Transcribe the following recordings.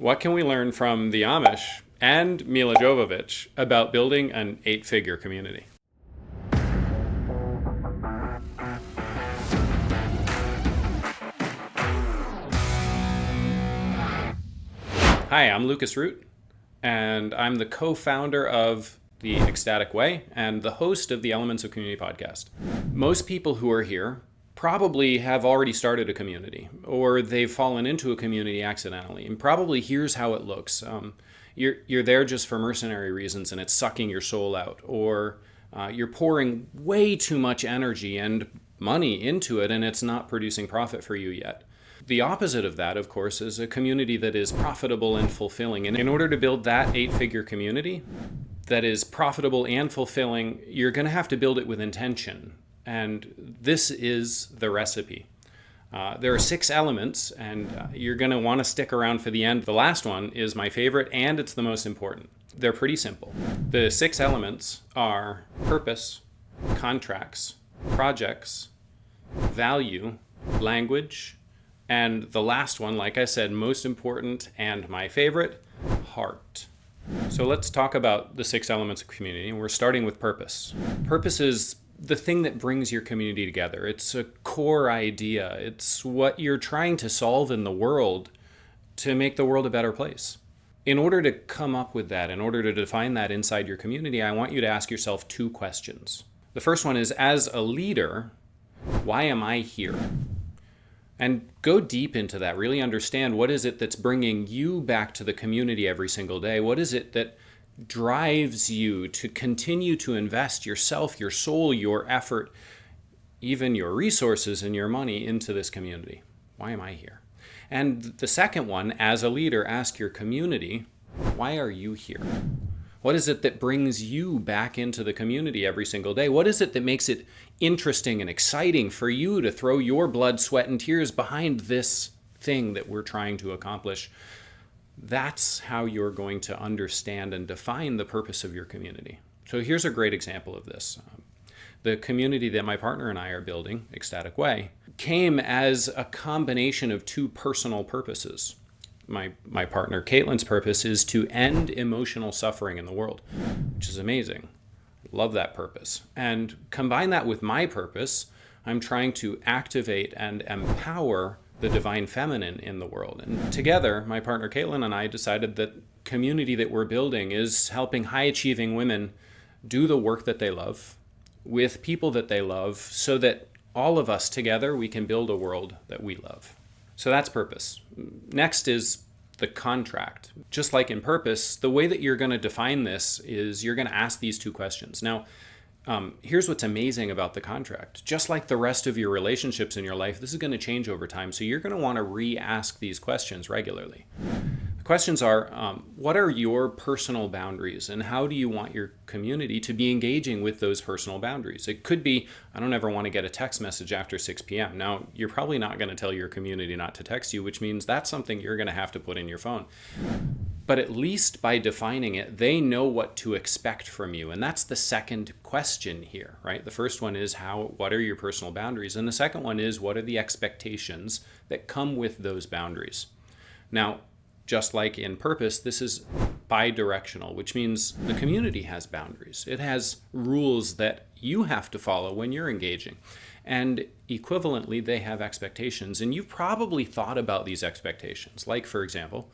What can we learn from the Amish and Mila Jovovich about building an 8-figure community? Hi, I'm Lucas Root, and I'm the co-founder of the Ecstatic Way and the host of the Elements of Community podcast. Most people who are here probably have already started a community, or they've fallen into a community accidentally, and probably here's how it looks. You're there just for mercenary reasons and it's sucking your soul out, or you're pouring way too much energy and money into it and it's not producing profit for you yet. The opposite of that, of course, is a community that is profitable and fulfilling. And in order to build that 8-figure community that is profitable and fulfilling, you're going to have to build it with intention. And this is the recipe. There are 6 elements, and you're going to want to stick around for the end. The last one is my favorite, and it's the most important. They're pretty simple. The 6 elements are purpose, contracts, projects, value, language, and the last one, like I said, most important and my favorite, heart. So let's talk about the 6 elements of community, and we're starting with purpose. Purpose is the thing that brings your community together. It's a core idea. It's what you're trying to solve in the world to make the world a better place. In order to come up with that, in order to define that inside your community, I want you to ask yourself 2 questions. The first one is, as a leader, why am I here? And go deep into that. Really understand, what is it that's bringing you back to the community every single day? What is it that drives you to continue to invest yourself, your soul, your effort, even your resources and your money into this community? Why am I here? And the second one, as a leader, ask your community, why are you here? What is it that brings you back into the community every single day? What is it that makes it interesting and exciting for you to throw your blood, sweat, and tears behind this thing that we're trying to accomplish? That's how you're going to understand and define the purpose of your community. So here's a great example of this. The community that my partner and I are building, Ecstatic Way, came as a combination of 2 personal purposes. My partner Caitlin's purpose is to end emotional suffering in the world, which is amazing. Love that purpose. And combine that with my purpose, I'm trying to activate and empower the divine feminine in the world. And together, my partner Caitlin and I decided that community that we're building is helping high-achieving women do the work that they love with people that they love, so that all of us together, we can build a world that we love. So that's purpose. Next is the contract. Just like in purpose, the way that you're going to define this is you're going to ask these 2 questions. Now, here's what's amazing about the contract. Just like the rest of your relationships in your life, this is going to change over time. So you're going to want to re-ask these questions regularly. The questions are, what are your personal boundaries, and how do you want your community to be engaging with those personal boundaries? It could be, I don't ever want to get a text message after 6 p.m. Now, you're probably not going to tell your community not to text you, which means that's something you're going to have to put in your phone. But at least by defining it, they know what to expect from you. And that's the second question here, right? The first one is what are your personal boundaries? And the second one is, what are the expectations that come with those boundaries? Now, just like in purpose, this is bi-directional, which means the community has boundaries. It has rules that you have to follow when you're engaging. And equivalently, they have expectations. And you've probably thought about these expectations. Like, for example,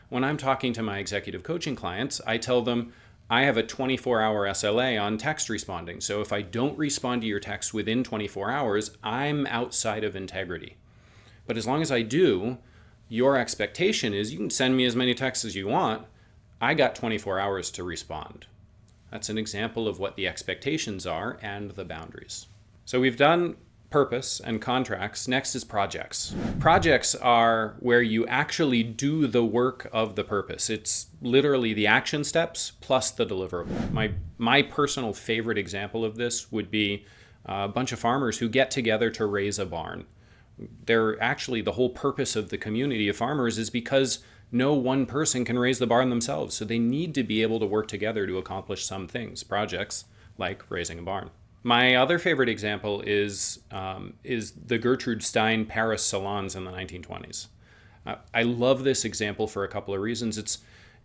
when I'm talking to my executive coaching clients, I tell them I have a 24-hour SLA on text responding. So if I don't respond to your text within 24 hours, I'm outside of integrity. But as long as I do, your expectation is you can send me as many texts as you want. I got 24 hours to respond. That's an example of what the expectations are and the boundaries. So we've done purpose and contracts. Next is projects. Projects are where you actually do the work of the purpose. It's literally the action steps plus the deliverable. My personal favorite example of this would be a bunch of farmers who get together to raise a barn. They're actually, the whole purpose of the community of farmers is because no one person can raise the barn themselves. So they need to be able to work together to accomplish some things, projects like raising a barn. My other favorite example is the Gertrude Stein Paris salons in the 1920s. I love this example for a couple of reasons.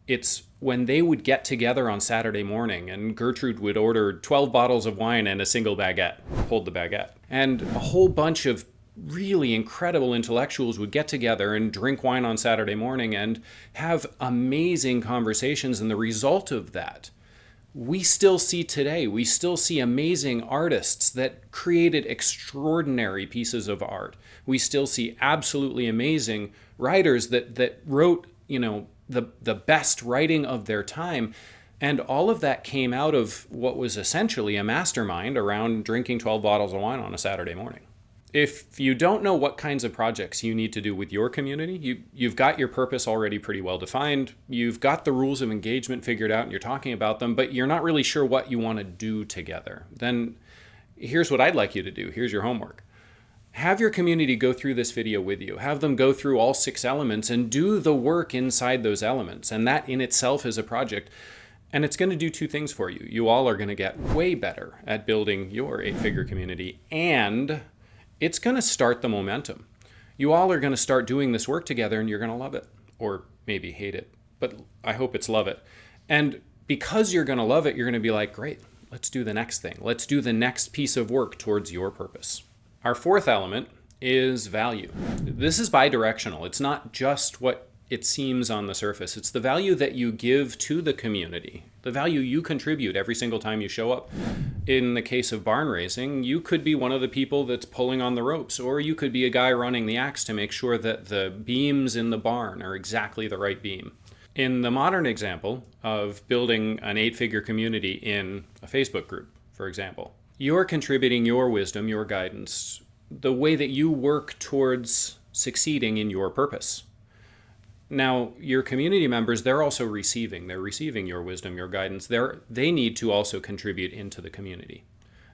It's when they would get together on Saturday morning and Gertrude would order 12 bottles of wine and a single baguette, hold the baguette. And a whole bunch of really incredible intellectuals would get together and drink wine on Saturday morning and have amazing conversations. And the result of that, we still see today. We still see amazing artists that created extraordinary pieces of art. We still see absolutely amazing writers that wrote, the best writing of their time. And all of that came out of what was essentially a mastermind around drinking 12 bottles of wine on a Saturday morning. If you don't know what kinds of projects you need to do with your community, you've got your purpose already pretty well defined. You've got the rules of engagement figured out and you're talking about them, but you're not really sure what you want to do together. Then here's what I'd like you to do. Here's your homework. Have your community go through this video with you. Have them go through all 6 elements and do the work inside those elements. And that in itself is a project. And it's going to do 2 things for you. You all are going to get way better at building your 8-figure community, and it's going to start the momentum. You all are going to start doing this work together and you're going to love it, or maybe hate it, but I hope it's love it. And because you're going to love it, you're going to be like, great, let's do the next thing. Let's do the next piece of work towards your purpose. Our 4th element is value. This is bi-directional. It's not just what it seems on the surface. It's the value that you give to the community, the value you contribute every single time you show up. In the case of barn raising, you could be one of the people that's pulling on the ropes, or you could be a guy running the axe to make sure that the beams in the barn are exactly the right beam. In the modern example of building an 8-figure community in a Facebook group, for example, you're contributing your wisdom, your guidance, the way that you work towards succeeding in your purpose. Now, your community members, they're also receiving. They're receiving your wisdom, your guidance. They need to also contribute into the community.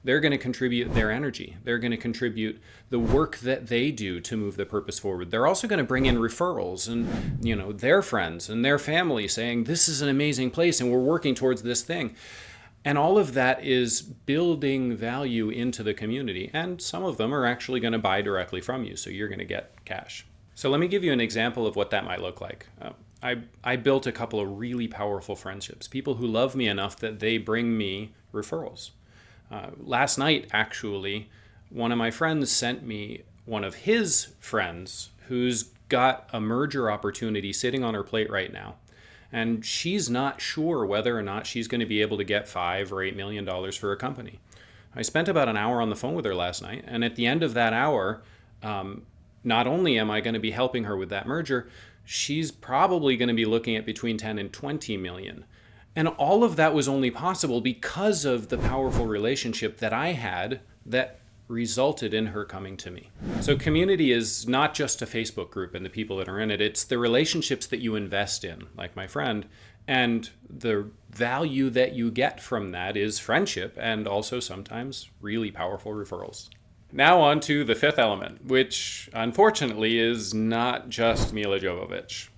They're going to contribute their energy. They're going to contribute the work that they do to move the purpose forward. They're also going to bring in referrals and, their friends and their family saying, this is an amazing place and we're working towards this thing. And all of that is building value into the community. And some of them are actually going to buy directly from you, so you're going to get cash. So let me give you an example of what that might look like. I built a couple of really powerful friendships, people who love me enough that they bring me referrals. Last night, actually, one of my friends sent me one of his friends who's got a merger opportunity sitting on her plate right now. And she's not sure whether or not she's going to be able to get $5 or $8 million for a company. I spent about an hour on the phone with her last night, and at the end of that hour, not only am I going to be helping her with that merger, she's probably going to be looking at between 10 and 20 million. And all of that was only possible because of the powerful relationship that I had that resulted in her coming to me. So community is not just a Facebook group and the people that are in it. It's the relationships that you invest in, like my friend. And the value that you get from that is friendship and also sometimes really powerful referrals. Now on to the 5th element, which unfortunately is not just Mila Jovovich.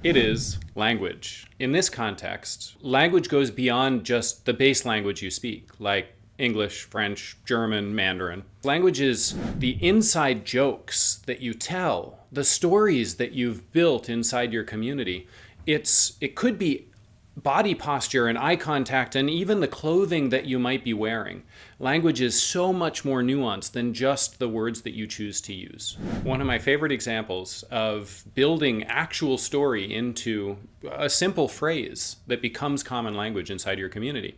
It is language. In this context, language goes beyond just the base language you speak, like English, French, German, Mandarin. Language is the inside jokes that you tell, the stories that you've built inside your community. It could be body posture and eye contact and even the clothing that you might be wearing. Language is so much more nuanced than just the words that you choose to use. One of my favorite examples of building actual story into a simple phrase that becomes common language inside your community.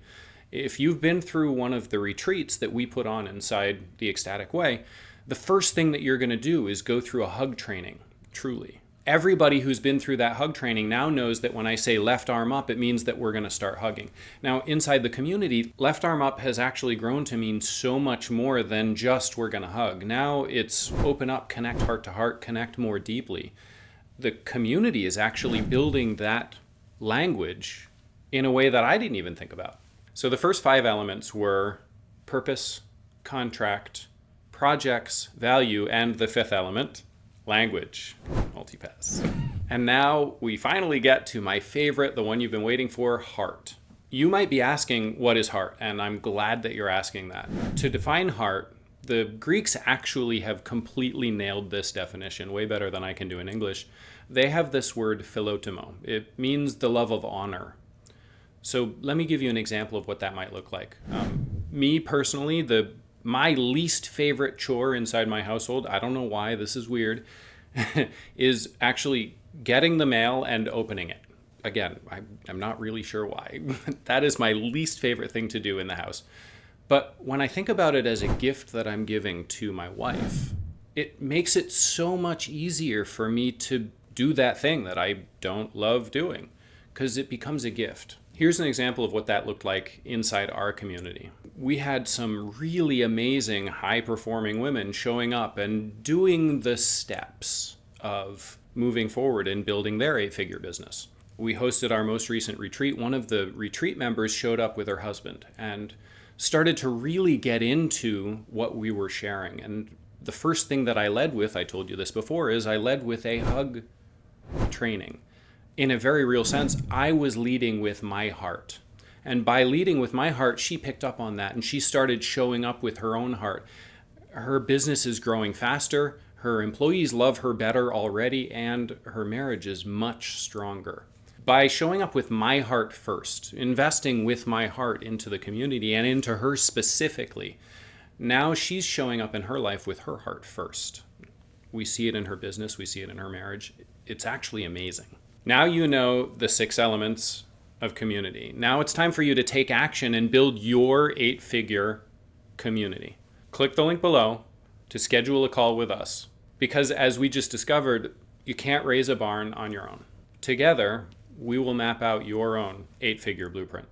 If you've been through one of the retreats that we put on inside the Ecstatic Way, the first thing that you're going to do is go through a hug training, truly. Everybody who's been through that hug training now knows that when I say left arm up, it means that we're going to start hugging. Now, inside the community, left arm up has actually grown to mean so much more than just we're going to hug. Now it's open up, connect heart to heart, connect more deeply. The community is actually building that language in a way that I didn't even think about. So the first 5 elements were purpose, contract, projects, value, and the 5th element, language. Multipass. And now we finally get to my favorite, the one you've been waiting for, heart. You might be asking, what is heart? And I'm glad that you're asking that. To define heart, the Greeks actually have completely nailed this definition, way better than I can do in English. They have this word philotimo. It means the love of honor. So let me give you an example of what that might look like. Me personally, my least favorite chore inside my household, I don't know why, this is weird, is actually getting the mail and opening it. Again, I'm not really sure why. That is my least favorite thing to do in the house. But when I think about it as a gift that I'm giving to my wife, it makes it so much easier for me to do that thing that I don't love doing, because it becomes a gift. Here's an example of what that looked like inside our community. We had some really amazing, high-performing women showing up and doing the steps of moving forward and building their 8-figure business. We hosted our most recent retreat. One of the retreat members showed up with her husband and started to really get into what we were sharing. And the first thing that I led with, I told you this before, is I led with a hug training. In a very real sense, I was leading with my heart. And by leading with my heart, she picked up on that and she started showing up with her own heart. Her business is growing faster, her employees love her better already, and her marriage is much stronger. By showing up with my heart first, investing with my heart into the community and into her specifically, now she's showing up in her life with her heart first. We see it in her business, we see it in her marriage. It's actually amazing. Now you know the 6 elements of community. Now it's time for you to take action and build your 8-figure community. Click the link below to schedule a call with us, because as we just discovered, you can't raise a barn on your own. Together, we will map out your own 8-figure blueprint.